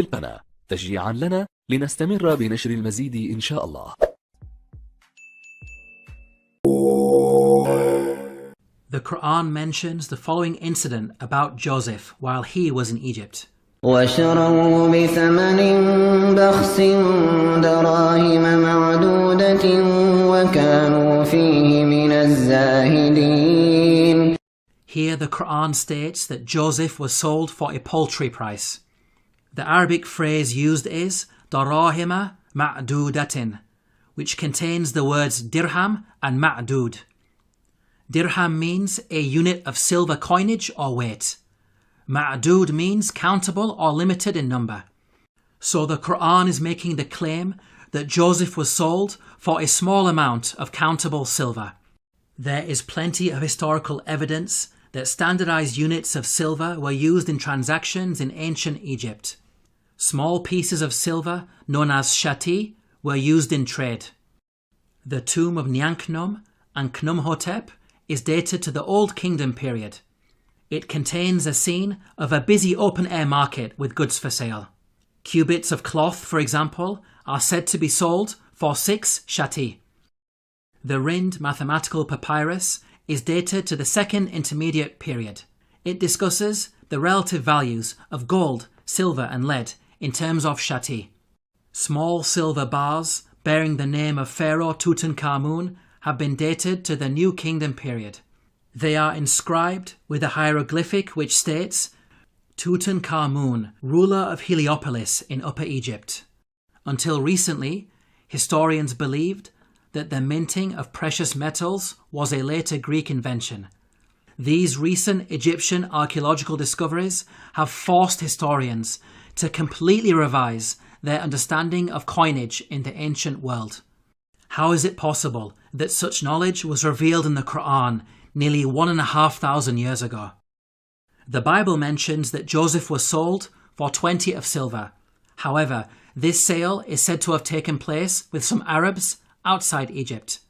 القناة تشجيعا لنا لنستمر بنشر المزيد إن شاء الله. The Quran mentions the following incident about Joseph while he was in Egypt. وشروه بثمن بخس دراهم معدودة وكانوا فيه من الزاهدين. Here the Quran states that Joseph was sold for a paltry price. The Arabic phrase used is darahima ma'dudatin, which contains the words dirham and ma'dud. Dirham means a unit of silver coinage or weight. Ma'dud means countable or limited in number. So the Quran is making the claim that Joseph was sold for a small amount of countable silver. There is plenty of historical evidence that standardized units of silver were used in transactions in ancient Egypt. Small pieces of silver, known as shati, were used in trade. The tomb of Nyanknum and Khnumhotep is dated to the Old Kingdom period. It contains a scene of a busy open-air market with goods for sale. Cubits of cloth, for example, are said to be sold for 6 shati. The Rind mathematical papyrus is dated to the Second Intermediate period. It discusses the relative values of gold, silver and lead in terms of shati. Small silver bars bearing the name of Pharaoh Tutankhamun have been dated to the New Kingdom period. They are inscribed with a hieroglyphic which states, Tutankhamun, ruler of Heliopolis in Upper Egypt. Until recently, historians believed that the minting of precious metals was a later Greek invention. These recent Egyptian archaeological discoveries have forced historians to completely revise their understanding of coinage in the ancient world. How is it possible that such knowledge was revealed in the Quran nearly 1,500 years ago? The Bible mentions that Joseph was sold for 20 of silver. However, this sale is said to have taken place with some Arabs outside Egypt.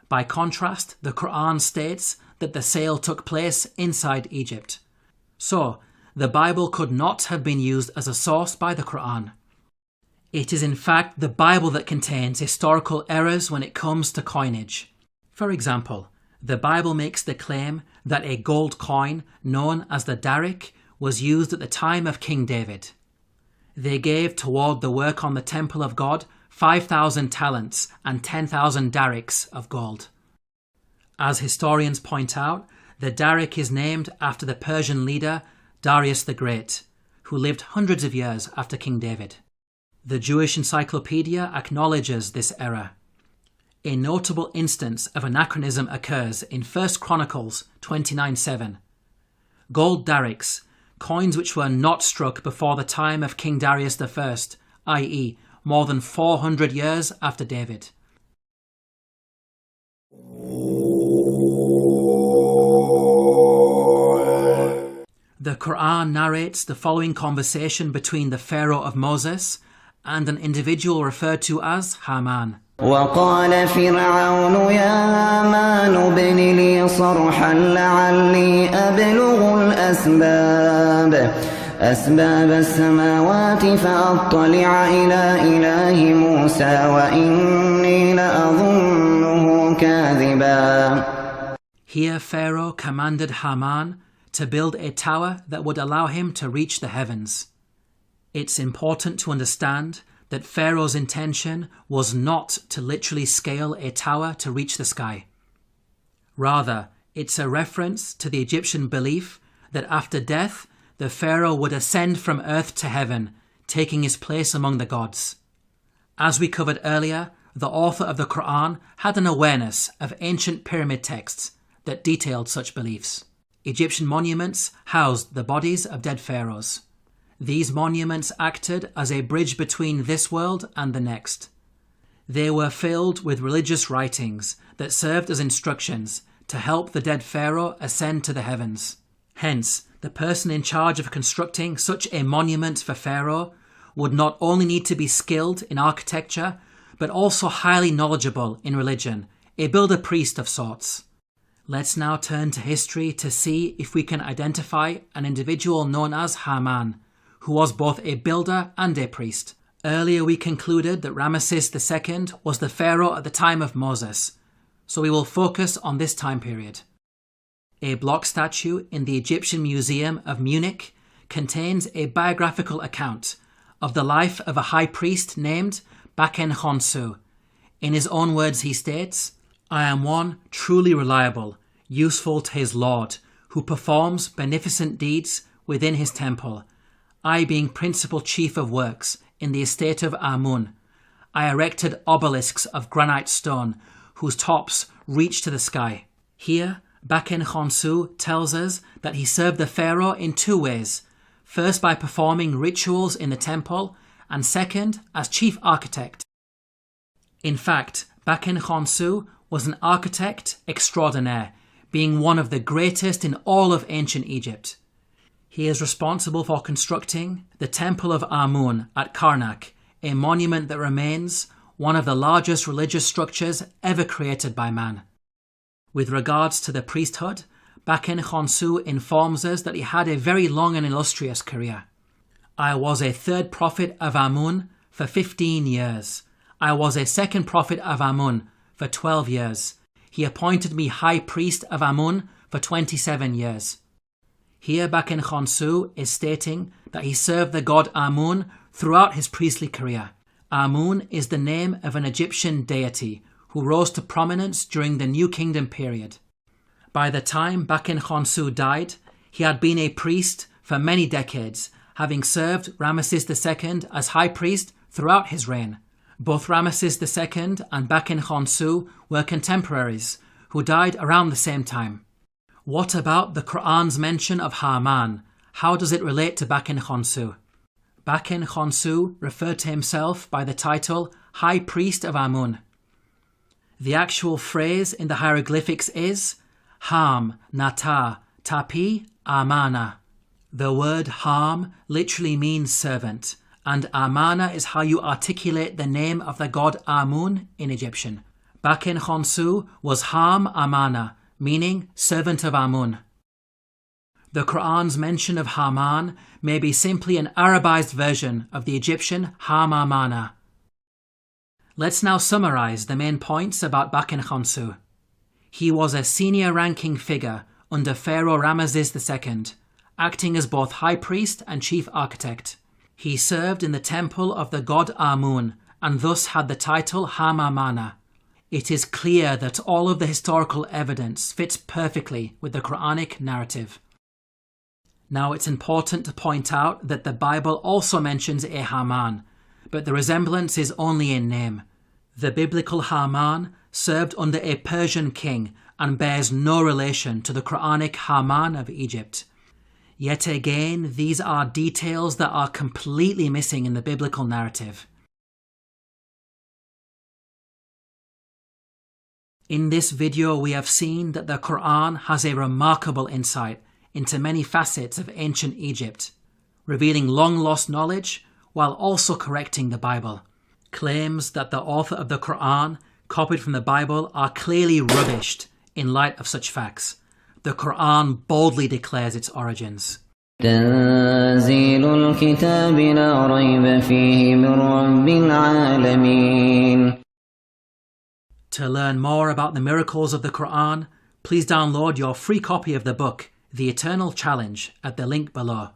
By contrast, the Quran states that the sale took place inside Egypt. So, the Bible could not have been used as a source by the Quran. It is in fact the Bible that contains historical errors when it comes to coinage. For example, the Bible makes the claim that a gold coin known as the darik was used at the time of King David. They gave toward the work on the temple of God 5,000 talents and 10,000 darics of gold. As historians point out, the darik is named after the Persian leader Darius the Great, who lived hundreds of years after King David. The Jewish Encyclopedia acknowledges this error. A notable instance of anachronism occurs in 1 Chronicles 29:7. Gold darics, coins which were not struck before the time of King Darius I, i.e. more than 400 years after David. The Quran narrates the following conversation between the Pharaoh of Moses and an individual referred to as Haman. وقال فرعون يا هامان ابن لي صرحا لعلي أبلغ أسباب السماوات فأطلع إلى إله موسى وإني لأظنه كاذبا. Here Pharaoh commanded Haman to build a tower that would allow him to reach the heavens. It's important to understand that Pharaoh's intention was not to literally scale a tower to reach the sky. Rather, it's a reference to the Egyptian belief that after death, the Pharaoh would ascend from earth to heaven, taking his place among the gods. As we covered earlier, the author of the Quran had an awareness of ancient pyramid texts that detailed such beliefs. Egyptian monuments housed the bodies of dead pharaohs. These monuments acted as a bridge between this world and the next. They were filled with religious writings that served as instructions to help the dead pharaoh ascend to the heavens. Hence, the person in charge of constructing such a monument for Pharaoh would not only need to be skilled in architecture, but also highly knowledgeable in religion, a builder-priest of sorts. Let's now turn to history to see if we can identify an individual known as Haman, who was both a builder and a priest. Earlier we concluded that Ramesses II was the pharaoh at the time of Moses, so we will focus on this time period. A block statue in the Egyptian Museum of Munich contains a biographical account of the life of a high priest named Baken-Khonsu. In his own words he states, "I am one truly reliable, useful to his Lord, who performs beneficent deeds within his temple. I being principal chief of works in the estate of Amun, I erected obelisks of granite stone whose tops reach to the sky." Here, Baken-Khonsu tells us that he served the pharaoh in two ways. First, by performing rituals in the temple, and second, as chief architect. In fact, Baken-Khonsu was an architect extraordinaire, being one of the greatest in all of ancient Egypt. He is responsible for constructing the Temple of Amun at Karnak, a monument that remains one of the largest religious structures ever created by man. With regards to the priesthood, Baken-Khonsu informs us that he had a very long and illustrious career. "I was a third prophet of Amun for 15 years. I was a second prophet of Amun for 12 years. He appointed me high priest of Amun for 27 years. Here Baken-Khonsu is stating that he served the god Amun throughout his priestly career. Amun is the name of an Egyptian deity who rose to prominence during the New Kingdom period. By the time Baken-Khonsu died, he had been a priest for many decades, having served Ramesses II as high priest throughout his reign. Both Ramesses II and Baken-Khonsu were contemporaries who died around the same time. What about the Quran's mention of Haman? How does it relate to Baken-Khonsu? Baken-Khonsu referred to himself by the title High Priest of Amun. The actual phrase in the hieroglyphics is Ham, Nata, Tapi, Amana. The word Ham literally means servant, and Amana is how you articulate the name of the god Amun in Egyptian. Baken-Khonsu was Ham Amana, meaning servant of Amun. The Quran's mention of Haman may be simply an Arabized version of the Egyptian Ham Amana. Let's now summarize the main points about Baken-Khonsu. He was a senior-ranking figure under Pharaoh Ramesses II, acting as both high priest and chief architect. He served in the temple of the god Amun and thus had the title Ham Amana. It is clear that all of the historical evidence fits perfectly with the Quranic narrative. Now it's important to point out that the Bible also mentions a Haman, but the resemblance is only in name. The biblical Haman served under a Persian king and bears no relation to the Quranic Haman of Egypt. Yet again, these are details that are completely missing in the biblical narrative. In this video, we have seen that the Quran has a remarkable insight into many facets of ancient Egypt, revealing long-lost knowledge while also correcting the Bible. Claims that the author of the Quran copied from the Bible are clearly rubbished in light of such facts. The Quran boldly declares its origins. تنزيل الكتاب لا ريب فيه من رب العالمين. To learn more about the miracles of the Quran, please download your free copy of the book, The Eternal Challenge, at the link below.